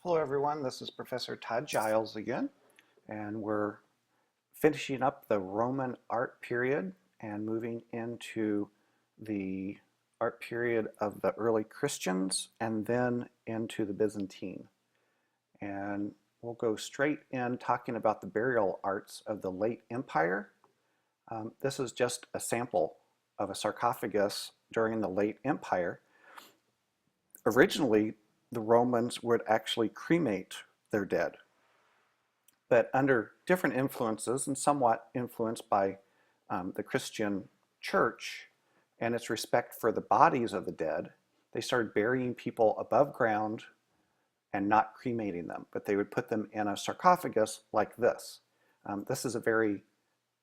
Hello everyone, this is Professor Todd Giles again, and we're finishing up the Roman art period and moving into the art period of the early Christians and then into the Byzantine. And we'll go straight in talking about the burial arts of the late Empire. This is just a sample of a sarcophagus during the late Empire. Originally, the Romans would actually cremate their dead. But under different influences and somewhat influenced by the Christian church and its respect for the bodies of the dead, they started burying people above ground and not cremating them, but they would put them in a sarcophagus like this. This is a very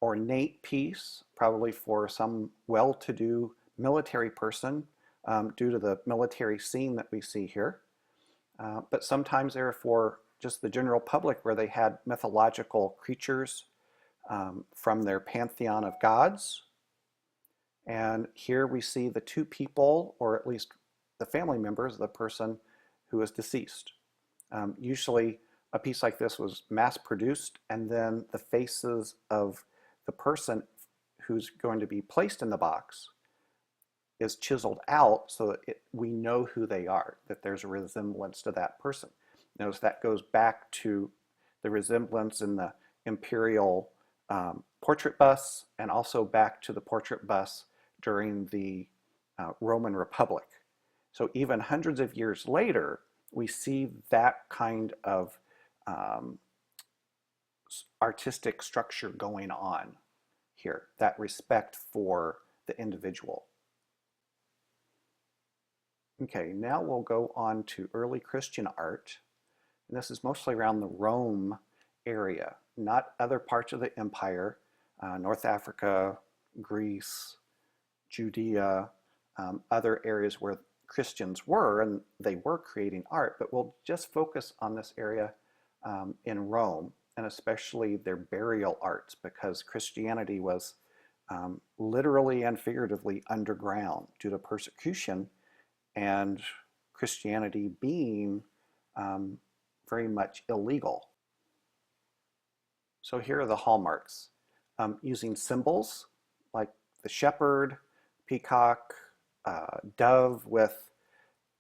ornate piece, probably for some well-to-do military person due to the military scene that we see here. But sometimes they're for just the general public where they had mythological creatures from their pantheon of gods. And here we see the two people, or at least the family members of the person who is deceased. Usually a piece like this was mass produced, and then the faces of the person who's going to be placed in the box is chiseled out so that we know who they are, that there's a resemblance to that person. Notice that goes back to the resemblance in the imperial portrait busts and also back to the portrait busts during the Roman Republic. So even hundreds of years later, we see that kind of artistic structure going on here, that respect for the individual. Okay, now we'll go on to early Christian art. And this is mostly around the Rome area, not other parts of the empire, North Africa, Greece, Judea, other areas where Christians were, and they were creating art, but we'll just focus on this area in Rome, and especially their burial arts, because Christianity was literally and figuratively underground due to persecution, and Christianity being very much illegal. So here are the hallmarks. Using symbols like the shepherd, peacock, dove with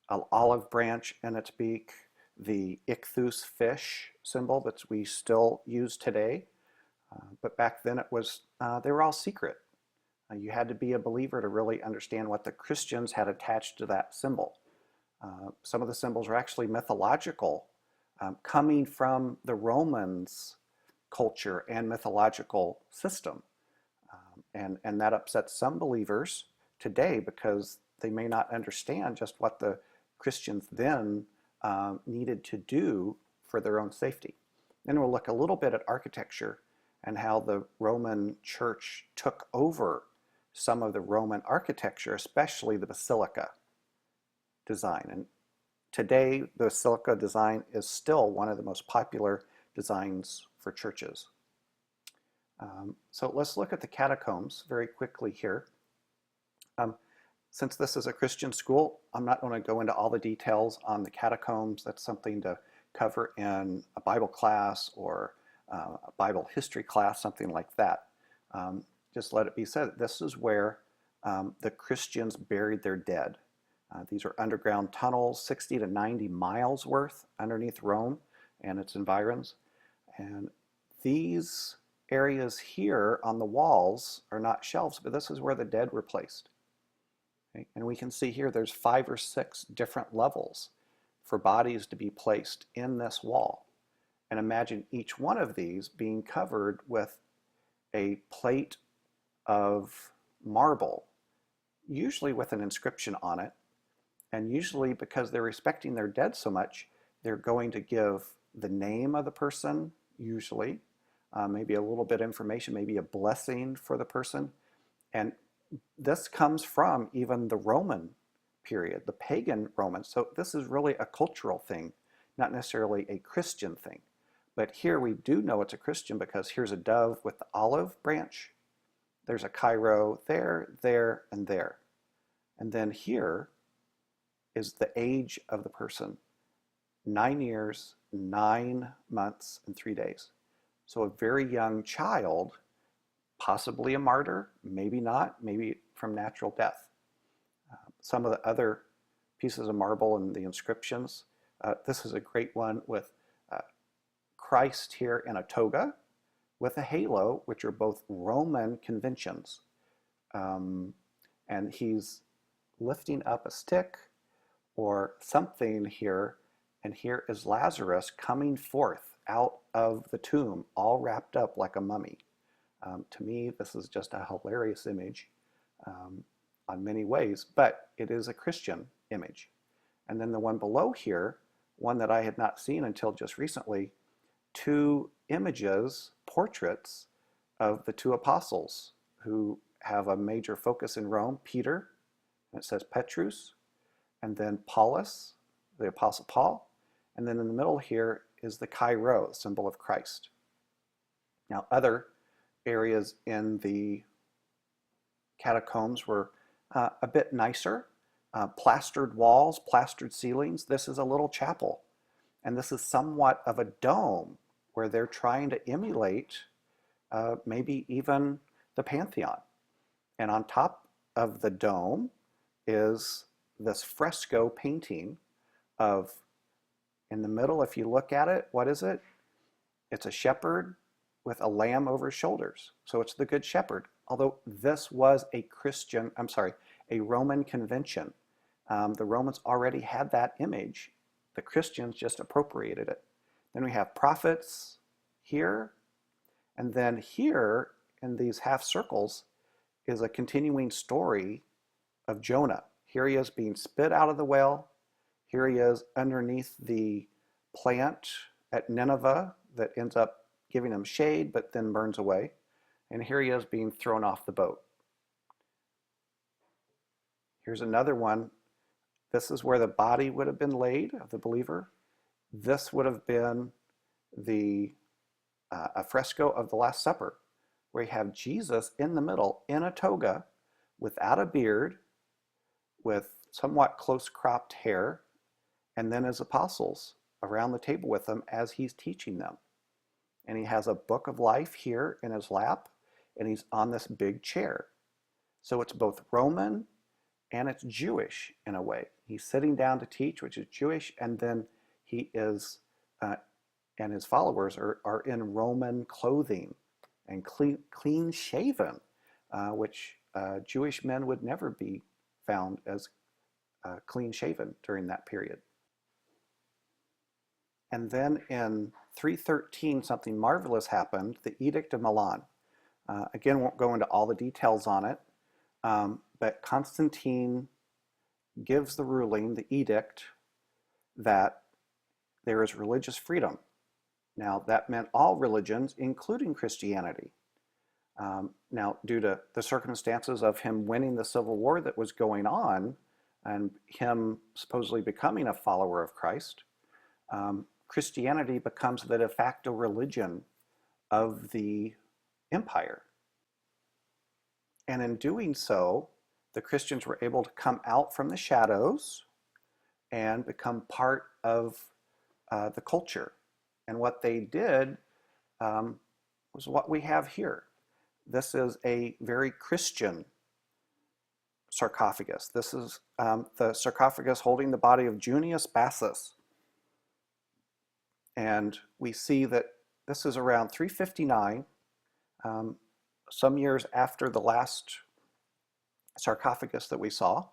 an olive branch in its beak, the ichthus fish symbol that we still use today. But back then it was, they were all secret. You had to be a believer to really understand what the Christians had attached to that symbol. Some of the symbols are actually mythological, coming from the Romans' culture and mythological system. And that upsets some believers today because they may not understand just what the Christians then needed to do for their own safety. Then we'll look a little bit at architecture and how the Roman Church took over some of the Roman architecture, especially the basilica design. And today, the basilica design is still one of the most popular designs for churches. So let's look at the catacombs very quickly here. Since this is a Christian school, I'm not going to go into all the details on the catacombs. That's something to cover in a Bible class or a Bible history class, something like that. Just let it be said that this is where the Christians buried their dead. These are underground tunnels, 60 to 90 miles worth underneath Rome and its environs. And these areas here on the walls are not shelves, but this is where the dead were placed. Okay? And we can see here there's 5 or 6 different levels for bodies to be placed in this wall. And imagine each one of these being covered with a plate of marble, usually with an inscription on it. And usually, because they're respecting their dead so much, they're going to give the name of the person, usually, maybe a little bit of information, maybe a blessing for the person. And this comes from even the Roman period, the pagan Romans. So this is really a cultural thing, not necessarily a Christian thing. But here we do know it's a Christian because here's a dove with the olive branch. There's a Cairo there, there, and there. And then here is the age of the person. 9 years, 9 months, and 3 days. So a very young child, possibly a martyr, maybe not, maybe from natural death. Some of the other pieces of marble and the inscriptions, this is a great one with Christ here in a toga with a halo, which are both Roman conventions. And he's lifting up a stick or something here, and here is Lazarus coming forth out of the tomb, all wrapped up like a mummy. To me, this is just a hilarious image on many ways, but it is a Christian image. And then the one below here, one that I had not seen until just recently, two images, portraits of the two apostles who have a major focus in Rome, Peter, and it says Petrus, and then Paulus, the Apostle Paul, and then in the middle here is the Chi-Rho, symbol of Christ. Now, other areas in the catacombs were a bit nicer, plastered walls, plastered ceilings. This is a little chapel, and this is somewhat of a dome where they're trying to emulate maybe even the Pantheon. And on top of the dome is this fresco painting of, in the middle, if you look at it, what is it? It's a shepherd with a lamb over his shoulders. So it's the Good Shepherd. Although this was a Roman convention. The Romans already had that image. The Christians just appropriated it. Then we have prophets here. And then here in these half circles is a continuing story of Jonah. Here he is being spit out of the whale. Here he is underneath the plant at Nineveh that ends up giving him shade but then burns away. And here he is being thrown off the boat. Here's another one. This is where the body would have been laid of the believer. This would have been a fresco of the Last Supper, where you have Jesus in the middle in a toga, without a beard, with somewhat close cropped hair, and then his apostles around the table with him as he's teaching them. And he has a book of life here in his lap, and he's on this big chair. So it's both Roman and it's Jewish in a way. He's sitting down to teach, which is Jewish, and then he is, and his followers are in Roman clothing and clean shaven, which Jewish men would never be found as clean shaven during that period. And then in 313, something marvelous happened, the Edict of Milan. Again, won't go into all the details on it, but Constantine gives the ruling, the edict, that there is religious freedom. Now, that meant all religions, including Christianity. Now, due to the circumstances of him winning the civil war that was going on, and him supposedly becoming a follower of Christ, Christianity becomes the de facto religion of the empire. And in doing so, the Christians were able to come out from the shadows and become part of the culture. And what they did was what we have here. This is a very Christian sarcophagus. This is the sarcophagus holding the body of Junius Bassus. And we see that this is around 359, some years after the last sarcophagus that we saw.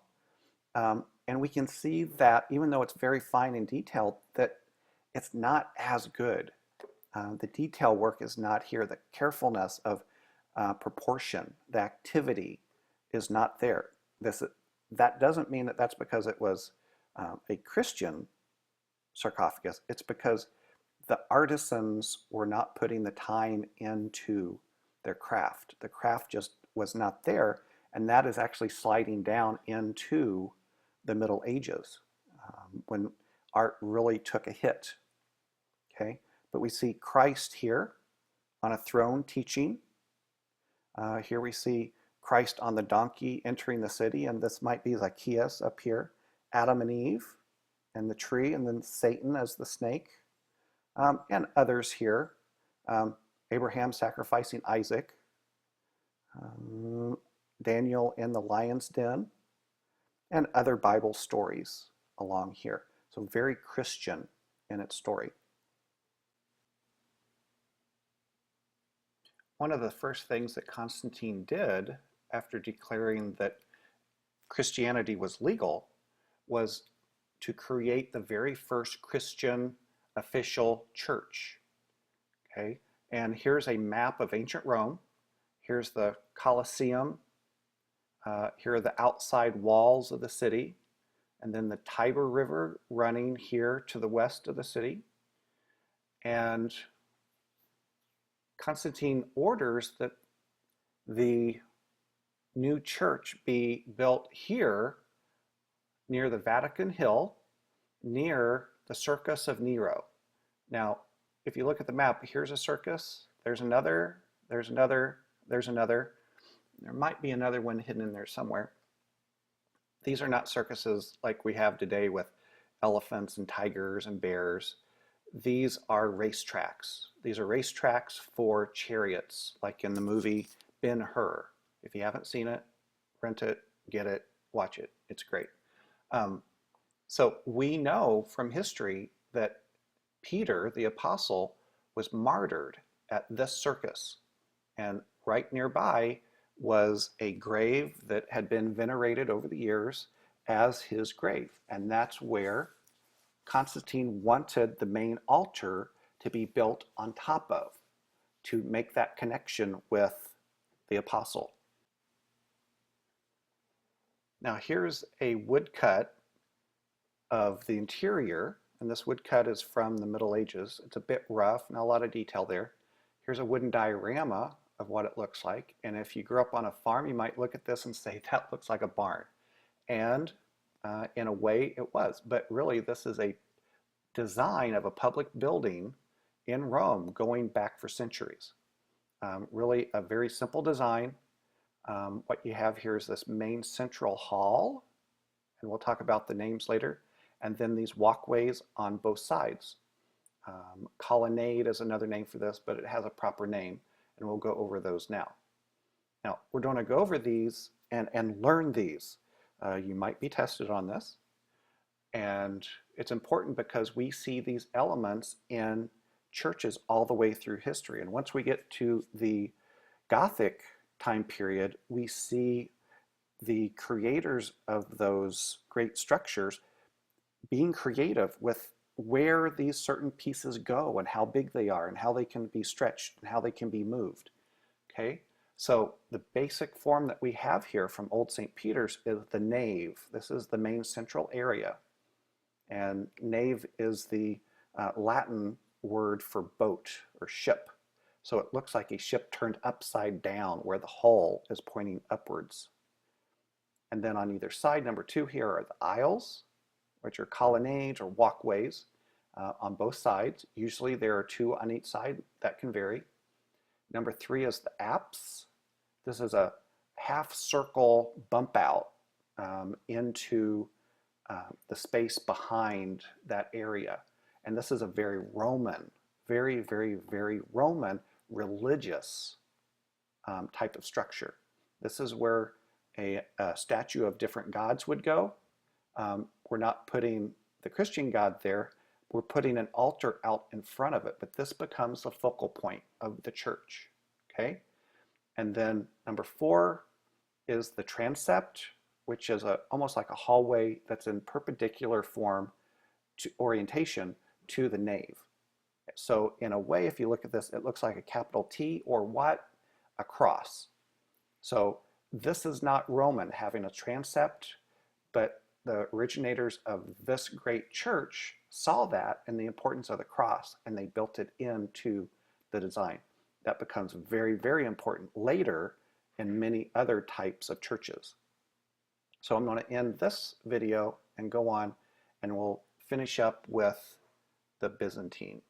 And we can see that even though it's very fine and detailed, that it's not as good. The detail work is not here. The carefulness of proportion, the activity is not there. That doesn't mean that that's because it was a Christian sarcophagus. It's because the artisans were not putting the time into their craft. The craft just was not there, and that is actually sliding down into the Middle Ages when art really took a hit. Okay, but we see Christ here on a throne teaching. Here we see Christ on the donkey entering the city, and this might be Zacchaeus up here, Adam and Eve, and the tree, and then Satan as the snake, and others here. Abraham sacrificing Isaac, Daniel in the lion's den, and other Bible stories along here. So very Christian in its story. One of the first things that Constantine did after declaring that Christianity was legal was to create the very first Christian official church. Okay, and here's a map of ancient Rome. Here's the Colosseum. Here are the outside walls of the city, and then the Tiber River running here to the west of the city. And Constantine orders that the new church be built here near the Vatican Hill, near the Circus of Nero. Now, if you look at the map, here's a circus, there's another, there's another, there's another. There might be another one hidden in there somewhere. These are not circuses like we have today with elephants and tigers and bears. These are racetracks. These are racetracks for chariots, like in the movie Ben-Hur. If you haven't seen it, rent it, get it, watch it. It's great. So we know from history that Peter, the apostle, was martyred at this circus. And right nearby was a grave that had been venerated over the years as his grave. And that's where Constantine wanted the main altar to be built on top of, to make that connection with the apostle. Now here's a woodcut of the interior, and this woodcut is from the Middle Ages. It's a bit rough, not a lot of detail there. Here's a wooden diorama of what it looks like, and if you grew up on a farm, you might look at this and say, that looks like a barn. And in a way it was, but really this is a design of a public building in Rome going back for centuries. Really a very simple design. What you have here is this main central hall, and we'll talk about the names later, and then these walkways on both sides. Colonnade is another name for this, but it has a proper name, and we'll go over those now. Now, we're going to go over these and learn these. You might be tested on this, and it's important because we see these elements in churches all the way through history. And once we get to the Gothic time period, we see the creators of those great structures being creative with where these certain pieces go and how big they are and how they can be stretched and how they can be moved. Okay, so the basic form that we have here from Old St. Peter's is the nave. This is the main central area, and nave is the Latin word for boat or ship. So it looks like a ship turned upside down where the hull is pointing upwards. And then on either side, number 2 here are the aisles, which are colonnades or walkways on both sides. Usually there are 2 on each side. That can vary. Number 3 is the apse. This is a half circle bump out into the space behind that area. And this is a very Roman, very, very, very Roman religious type of structure. This is where a statue of different gods would go. We're not putting the Christian God there, we're putting an altar out in front of it, but this becomes the focal point of the church, okay? And then number 4 is the transept, which is almost like a hallway that's in perpendicular form to orientation to the nave. So in a way, if you look at this, it looks like a capital T or what? A cross. So this is not Roman having a transept, but the originators of this great church saw that and the importance of the cross, and they built it into the design. That becomes very, very important later in many other types of churches. So I'm going to end this video and go on, and we'll finish up with the Byzantine.